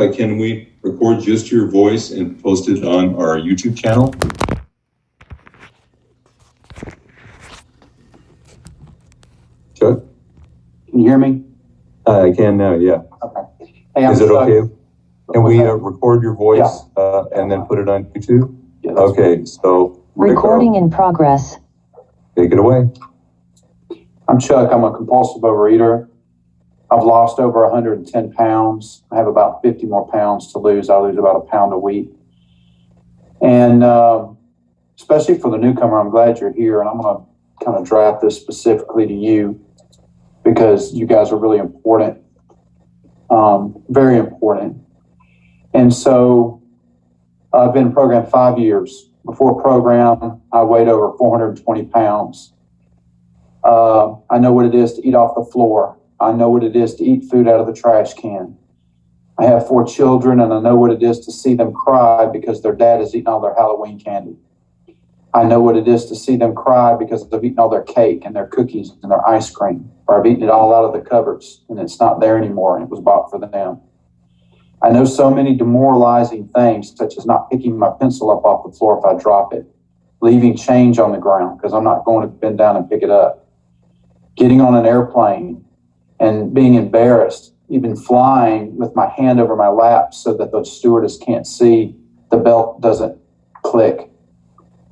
Can we record just your voice and post it on our YouTube channel? Chuck? Can you hear me? I can now, yeah. Okay. Hey, Is it okay? Can we record your voice and then put it on YouTube? Yeah, okay, so. Recording in progress. Take it away. I'm Chuck. I'm a compulsive overeater. I've lost over 110 pounds. I have about 50 more pounds to lose. I lose about a pound a week. And especially for the newcomer, I'm glad you're here. And I'm going to kind of draft this specifically to you because you guys are really important, very important. And so I've been in program 5 years. Before program, I weighed over 420 pounds. I know what it is to eat off the floor. I know what it is to eat food out of the trash can. I have 4 children, and I know what it is to see them cry because their dad has eaten all their Halloween candy. I know what it is to see them cry because they've eaten all their cake and their cookies and their ice cream, or I've eaten it all out of the cupboards and it's not there anymore and it was bought for them. I know so many demoralizing things, such as not picking my pencil up off the floor if I drop it, leaving change on the ground because I'm not going to bend down and pick it up, getting on an airplane and being embarrassed, even flying with my hand over my lap so that the stewardess can't see the belt doesn't click,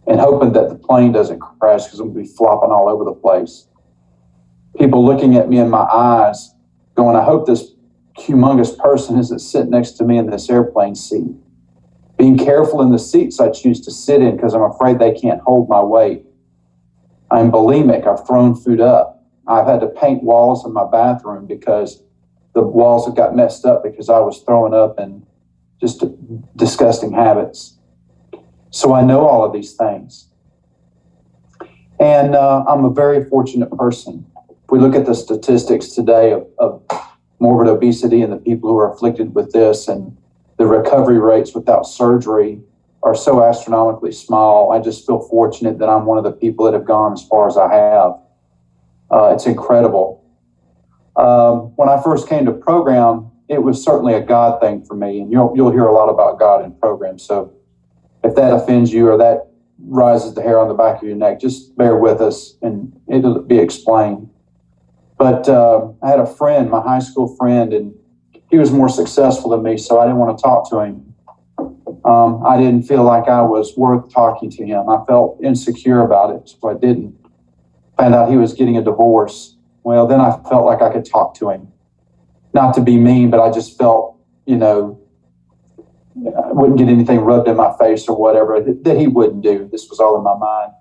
and hoping that the plane doesn't crash because I'm going to be flopping all over the place. People looking at me in my eyes going, I hope this humongous person isn't sitting next to me in this airplane seat. Being careful in the seats I choose to sit in because I'm afraid they can't hold my weight. I'm bulimic. I've thrown food up. I've had to paint walls in my bathroom because the walls have got messed up because I was throwing up and just disgusting habits. So I know all of these things. And I'm a very fortunate person. If we look at the statistics today of morbid obesity and the people who are afflicted with this, and the recovery rates without surgery are so astronomically small, I just feel fortunate that I'm one of the people that have gone as far as I have. It's incredible. When I first came to program, it was certainly a God thing for me, and you'll hear a lot about God in program. So if that offends you or that rises the hair on the back of your neck, just bear with us and it'll be explained. But I had a friend, my high school friend, and he was more successful than me, so I didn't want to talk to him. I didn't feel like I was worth talking to him. I felt insecure about it, so I didn't. Found out he was getting a divorce. Well, then I felt like I could talk to him. Not to be mean, but I just felt, I wouldn't get anything rubbed in my face or whatever that he wouldn't do. This was all in my mind.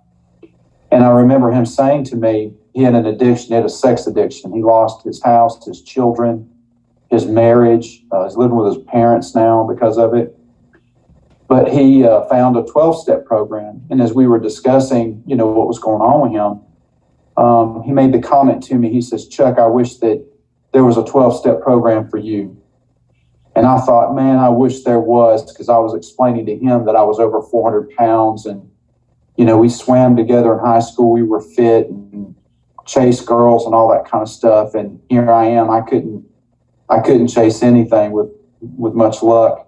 And I remember him saying to me, he had an addiction, he had a sex addiction. He lost his house, his children, his marriage. He's living with his parents now because of it. But he found a 12-step program. And as we were discussing, what was going on with him, he made the comment to me, he says, Chuck, I wish that there was a 12-step program for you. And I thought, man, I wish there was, because I was explaining to him that I was over 400 pounds. And, we swam together in high school. We were fit and chased girls and all that kind of stuff. And here I am. I couldn't chase anything with much luck.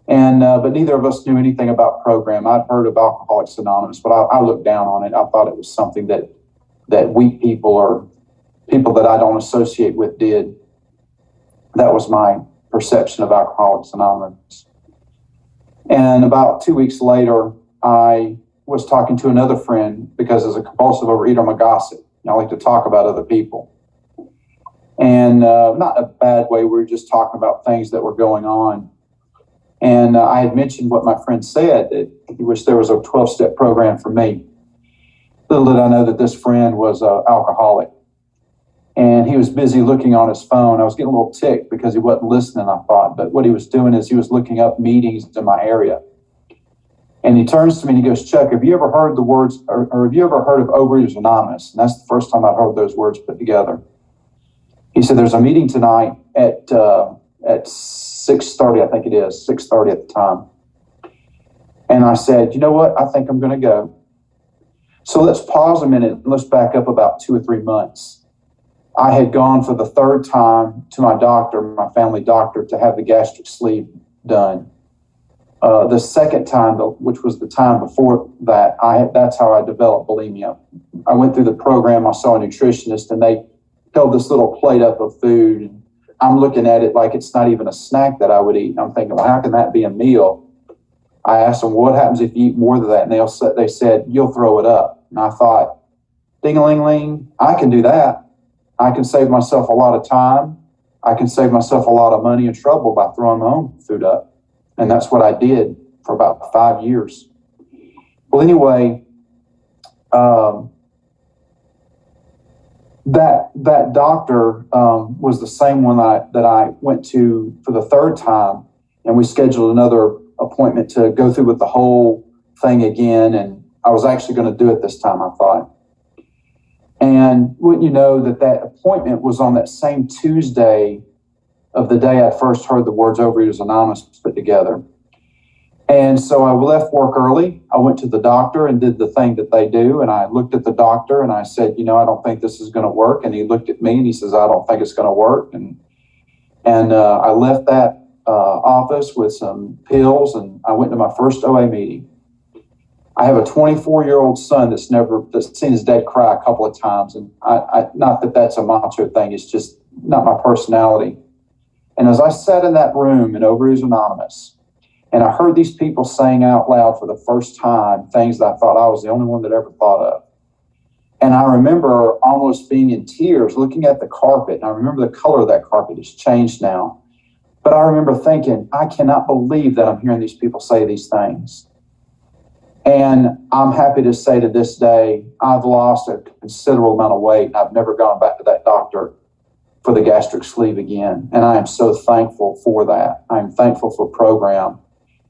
And but neither of us knew anything about program. I'd heard of Alcoholics Anonymous, but I looked down on it. I thought it was something that weak people or people that I don't associate with did. That was my perception of Alcoholics Anonymous. And about 2 weeks later, I was talking to another friend because as a compulsive overeater, I'm a gossip. I like to talk about other people. And not in a bad way, we were just talking about things that were going on. And I had mentioned what my friend said, that he wished there was a 12-step program for me. Little did I know that this friend was an alcoholic. And he was busy looking on his phone. I was getting a little ticked because he wasn't listening, I thought. But what he was doing is he was looking up meetings in my area. And he turns to me and he goes, Chuck, have you ever heard the words, or have you ever heard of Overeaters Anonymous? And that's the first time I've heard those words put together. He said, there's a meeting tonight at 6:30, I think it is, 6:30 at the time. And I said, you know what? I think I'm going to go. So let's pause a minute and let's back up about 2 or 3 months. I had gone for the third time to my doctor, my family doctor, to have the gastric sleeve done. The second time, which was the time before that, that's how I developed bulimia. I went through the program, I saw a nutritionist, and they held this little plate up of food. And I'm looking at it like it's not even a snack that I would eat. And I'm thinking, well, how can that be a meal? I asked them, what happens if you eat more than that? And they said, you'll throw it up. And I thought, ding-a-ling-ling, I can do that. I can save myself a lot of time. I can save myself a lot of money and trouble by throwing my own food up. And that's what I did for about 5 years. Well, anyway, that doctor was the same one that I went to for the third time, and we scheduled another appointment to go through with the whole thing again. And I was actually going to do it this time, I thought. And wouldn't you know that appointment was on that same Tuesday of the day I first heard the words Overeaters Anonymous put together. And so I left work early. I went to the doctor and did the thing that they do. And I looked at the doctor and I said, I don't think this is going to work. And he looked at me and he says, I don't think it's going to work. And I left that office with some pills and I went to my first OA meeting. I have a 24-year-old son that's seen his dad cry a couple of times. And I not that that's a macho thing. It's just not my personality. And as I sat in that room in Overeaters Anonymous, and I heard these people saying out loud for the first time things that I thought I was the only one that ever thought of. And I remember almost being in tears looking at the carpet. And I remember the color of that carpet has changed now. But I remember thinking, I cannot believe that I'm hearing these people say these things. And I'm happy to say to this day, I've lost a considerable amount of weight. And I've never gone back to that doctor for the gastric sleeve again. And I am so thankful for that. I'm thankful for program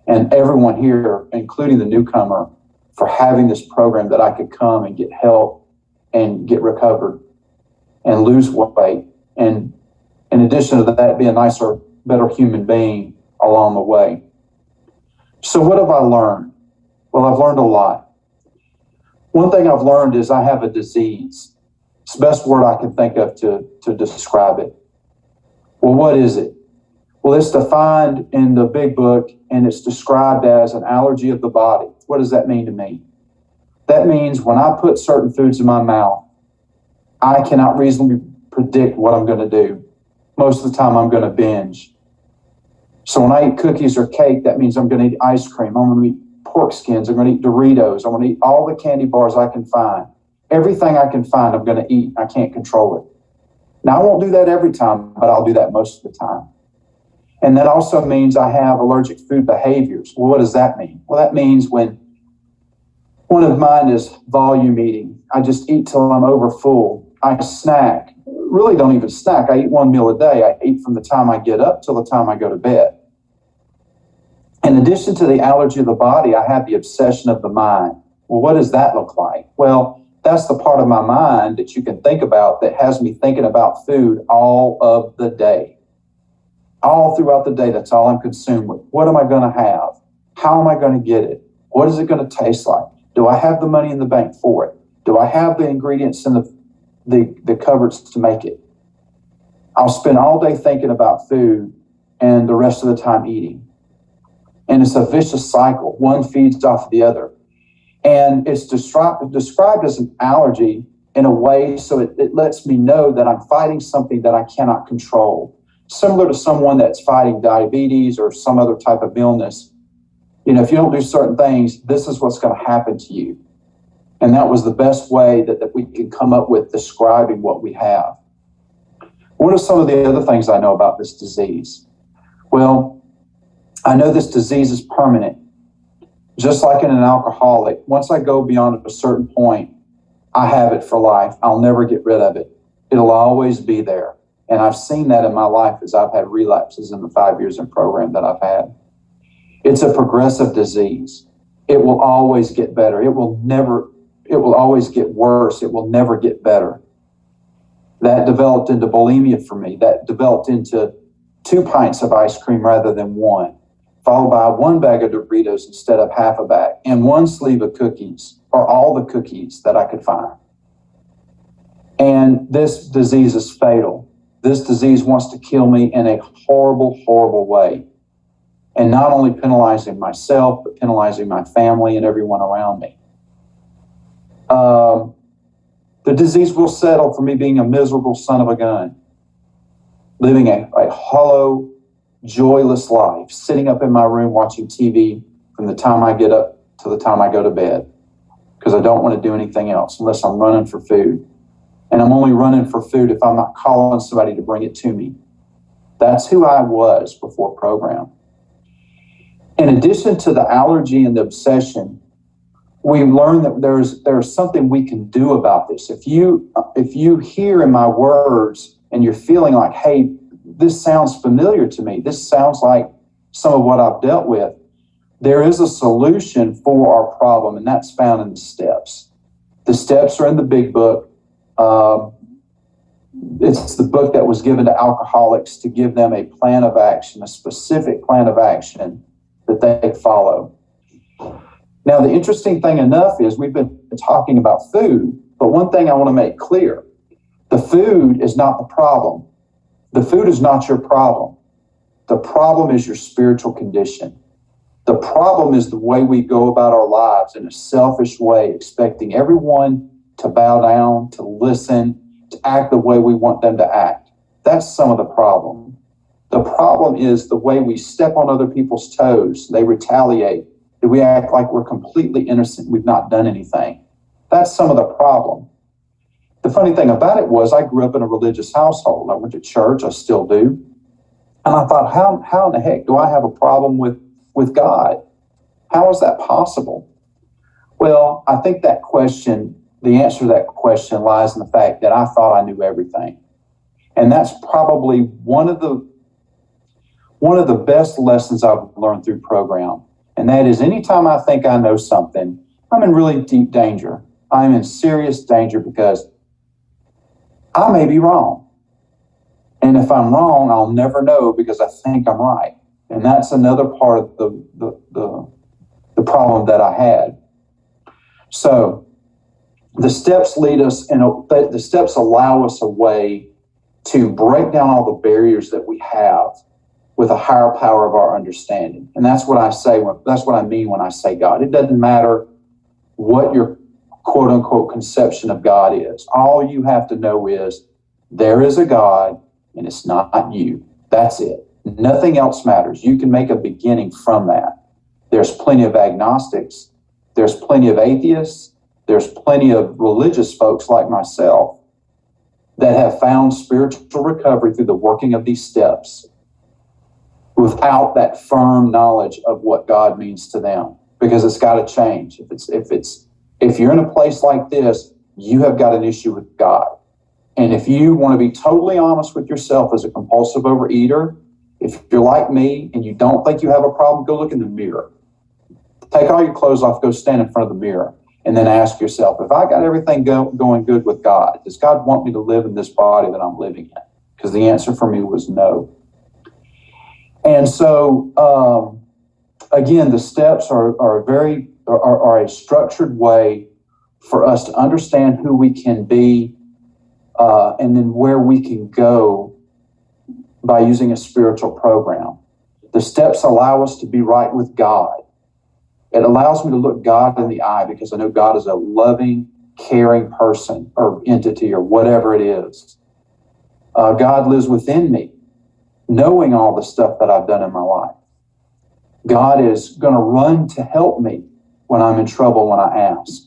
and everyone here, including the newcomer, for having this program that I could come and get help and get recovered and lose weight. And in addition to that, be a nicer, better human being along the way. So what have I learned? Well, I've learned a lot. One thing I've learned is I have a disease. It's the best word I can think of to describe it. Well, what is it? Well, it's defined in the big book, and it's described as an allergy of the body. What does that mean to me? That means when I put certain foods in my mouth, I cannot reasonably predict what I'm going to do. Most of the time, I'm going to binge. So when I eat cookies or cake, that means I'm going to eat ice cream. I'm going to eat pork skins. I'm going to eat Doritos. I'm going to eat all the candy bars I can find. Everything I can find, I'm going to eat. I can't control it. Now, I won't do that every time, but I'll do that most of the time. And that also means I have allergic food behaviors. Well, what does that mean? Well, that means when one of mine is volume eating. I just eat till I'm over full. I snack. Really don't even snack. I eat one meal a day. I eat from the time I get up till the time I go to bed. In addition to the allergy of the body, I have the obsession of the mind. Well, what does that look like? Well, that's the part of my mind that you can think about that has me thinking about food all of the day. All throughout the day, that's all I'm consumed with. What am I going to have? How am I going to get it? What is it going to taste like? Do I have the money in the bank for it? Do I have the ingredients in the cupboards to make it? I'll spend all day thinking about food and the rest of the time eating. And it's a vicious cycle. One feeds off the other. And it's described as an allergy in a way so it lets me know that I'm fighting something that I cannot control. Similar to someone that's fighting diabetes or some other type of illness. If you don't do certain things, this is what's going to happen to you. And that was the best way that we could come up with describing what we have. What are some of the other things I know about this disease? Well, I know this disease is permanent. Just like in an alcoholic, once I go beyond a certain point, I have it for life. I'll never get rid of it. It'll always be there. And I've seen that in my life as I've had relapses in the 5 years in program that I've had. It's a progressive disease. It will always get better. It will always get worse. It will never get better. That developed into bulimia for me. That developed into 2 pints of ice cream rather than 1, followed by 1 bag of Doritos instead of half a bag, and 1 sleeve of cookies, or all the cookies that I could find. And this disease is fatal. This disease wants to kill me in a horrible, horrible way. And not only penalizing myself, but penalizing my family and everyone around me. The disease will settle for me being a miserable son of a gun, living a hollow, joyless life, sitting up in my room watching TV from the time I get up to the time I go to bed, because I don't want to do anything else unless I'm running for food. And I'm only running for food if I'm not calling somebody to bring it to me. That's who I was before program. In addition to the allergy and the obsession, we learned that there's something we can do about this. If you hear in my words and you're feeling like, hey, this sounds familiar to me, this sounds like some of what I've dealt with, there is a solution for our problem, and that's found in the steps. The steps are in the big book. It's the book that was given to alcoholics to give them a plan of action, a specific plan of action that they follow. Now, the interesting thing enough is we've been talking about food, but one thing I want to make clear, the food is not the problem. The food is not your problem. The problem is your spiritual condition. The problem is the way we go about our lives in a selfish way, expecting everyone to bow down, to listen, to act the way we want them to act. That's some of the problem. The problem is the way we step on other people's toes. They retaliate. We act like we're completely innocent. We've not done anything. That's some of the problem. The funny thing about it was I grew up in a religious household. I went to church. I still do. And I thought, how in the heck do I have a problem with God? How is that possible? Well, I think the answer to that question lies in the fact that I thought I knew everything. And that's probably one of the best lessons I've learned through program. And that is, anytime I think I know something, I'm in really deep danger. I'm in serious danger because I may be wrong. And if I'm wrong, I'll never know because I think I'm right. And that's another part of the problem that I had. So the steps lead us, and the steps allow us a way to break down all the barriers that we have with a higher power of our understanding. And that's what I mean when I say God. It doesn't matter what your quote unquote conception of God is. All you have to know is there is a God and it's not you. That's it. Nothing else matters. You can make a beginning from that. There's plenty of agnostics. There's plenty of atheists. There's plenty of religious folks like myself that have found spiritual recovery through the working of these steps without that firm knowledge of what God means to them, because it's got to change. If you're in a place like this, you have got an issue with God. And if you want to be totally honest with yourself as a compulsive overeater, if you're like me and you don't think you have a problem, go look in the mirror. Take all your clothes off, go stand in front of the mirror, and then ask yourself, if I got everything going good with God, does God want me to live in this body that I'm living in? Because the answer for me was no. And so, again, the steps are a structured way for us to understand who we can be, and then where we can go by using a spiritual program. The steps allow us to be right with God. It allows me to look God in the eye because I know God is a loving, caring person or entity or whatever it is. God lives within me, knowing all the stuff that I've done in my life. God is going to run to help me when I'm in trouble when I ask.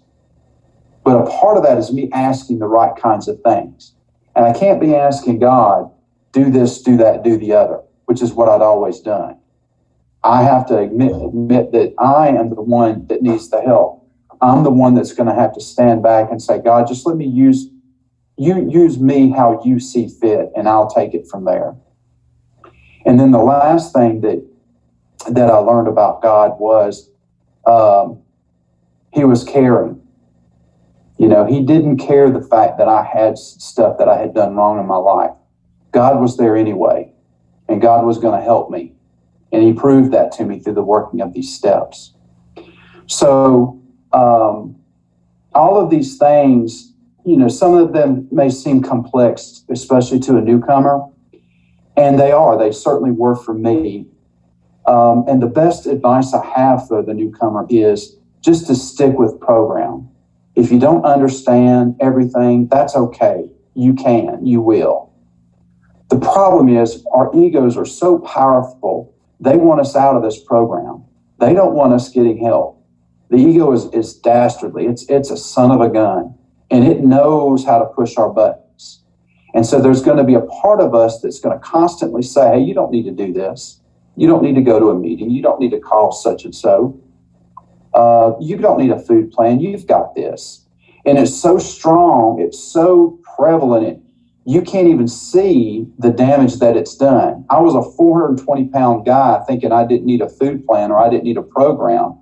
But a part of that is me asking the right kinds of things. And I can't be asking God, do this, do that, do the other, which is what I'd always done. I have to admit that I am the one that needs the help. I'm the one that's going to have to stand back and say, God, just let me use me how you see fit, and I'll take it from there. And then the last thing that I learned about God was he was caring. He didn't care the fact that I had stuff that I had done wrong in my life. God was there anyway, and God was going to help me. And he proved that to me through the working of these steps. So all of these things, some of them may seem complex, especially to a newcomer, and they certainly were for me. And the best advice I have for the newcomer is just to stick with program. If you don't understand everything, that's okay. You will. The problem is our egos are so powerful, they want us out of this program. They don't want us getting help. The ego is dastardly. It's a son of a gun, and it knows how to push our buttons. And so there's going to be a part of us that's going to constantly say, hey, you don't need to do this. You don't need to go to a meeting. You don't need to call such and so. You don't need a food plan. You've got this. And it's so strong. It's so prevalent. You can't even see the damage that it's done. I was a 420-pound guy thinking I didn't need a food plan or I didn't need a program.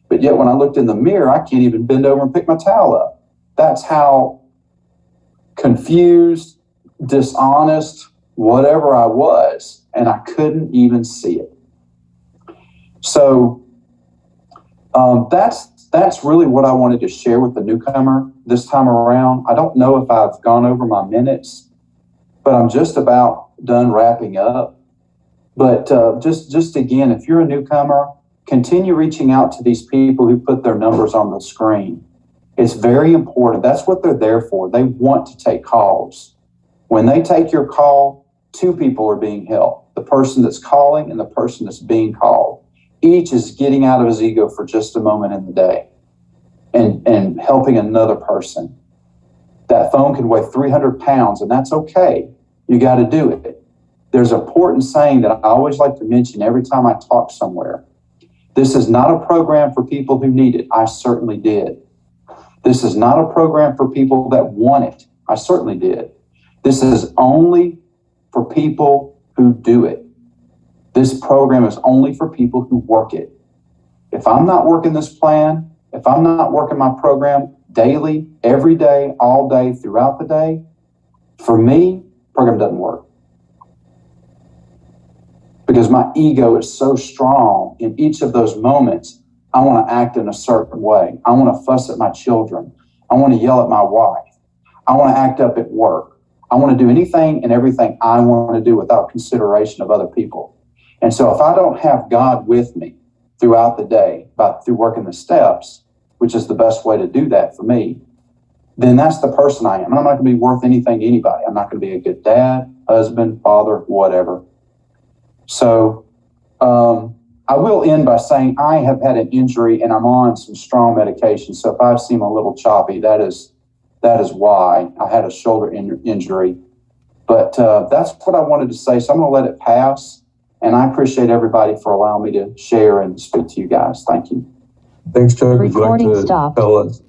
But yet when I looked in the mirror, I can't even bend over and pick my towel up. That's how confused, dishonest, whatever I was, and I couldn't even see it. So that's really what I wanted to share with the newcomer this time around. I don't know if I've gone over my minutes, but I'm just about done wrapping up. But just again, if you're a newcomer, continue reaching out to these people who put their numbers on the screen. It's very important. That's what they're there for. They want to take calls. When they take your call, two people are being helped. The person that's calling and the person that's being called. Each is getting out of his ego for just a moment in the day and helping another person. That phone can weigh 300 pounds, and that's okay. You got to do it. There's an important saying that I always like to mention every time I talk somewhere. This is not a program for people who need it. I certainly did. This is not a program for people that want it. I certainly did. This is only for people who do it. This program is only for people who work it. If I'm not working this plan, if I'm not working my program daily, every day, all day, throughout the day, for me, program doesn't work. Because my ego is so strong in each of those moments, I want to act in a certain way. I want to fuss at my children. I want to yell at my wife. I want to act up at work. I want to do anything and everything I want to do without consideration of other people. And so if I don't have God with me throughout the day, through working the steps, which is the best way to do that for me, then that's the person I am. I'm not going to be worth anything to anybody. I'm not going to be a good dad, husband, father, whatever. So I will end by saying I have had an injury and I'm on some strong medication. So if I seem a little choppy, that is why. I had a shoulder injury. But that's what I wanted to say. So I'm going to let it pass. And I appreciate everybody for allowing me to share and speak to you guys. Thank you. Thanks, Chuck. Would you like Recording to stopped. tell us?